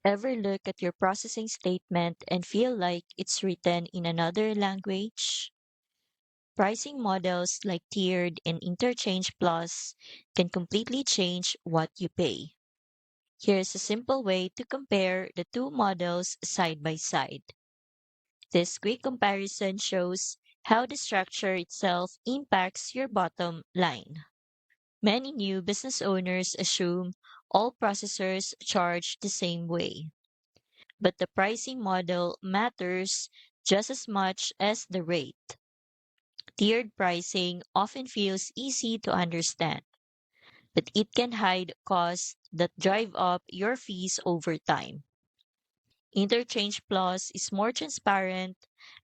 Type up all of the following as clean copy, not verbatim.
Ever look at your processing statement and feel like it's written in another language? Pricing models like tiered and interchange plus can completely change what you pay. Here's a simple way to compare the two models side by side. This quick comparison shows how the structure itself impacts your bottom line. Many new business owners assume all processors charge the same way, but the pricing model matters just as much as the rate. Tiered pricing often feels easy to understand, but it can hide costs that drive up your fees over time. Interchange Plus is more transparent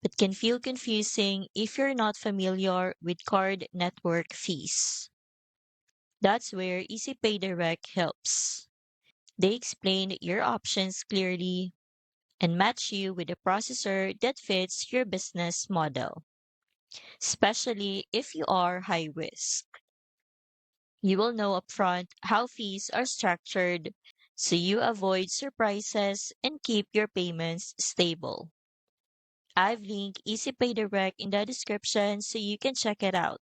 but can feel confusing if you're not familiar with card network fees. That's where EasyPay Direct helps. They explain your options clearly and match you with a processor that fits your business model, especially if you are high risk. You will know upfront how fees are structured so you avoid surprises and keep your payments stable. I've linked EasyPay Direct in the description so you can check it out.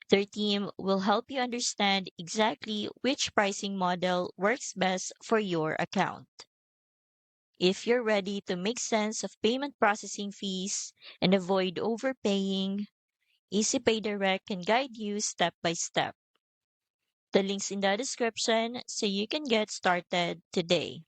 Their team will help you understand exactly which pricing model works best for your account. If you're ready to make sense of payment processing fees and avoid overpaying, EasyPay Direct can guide you step by step. The link's in the description so you can get started today.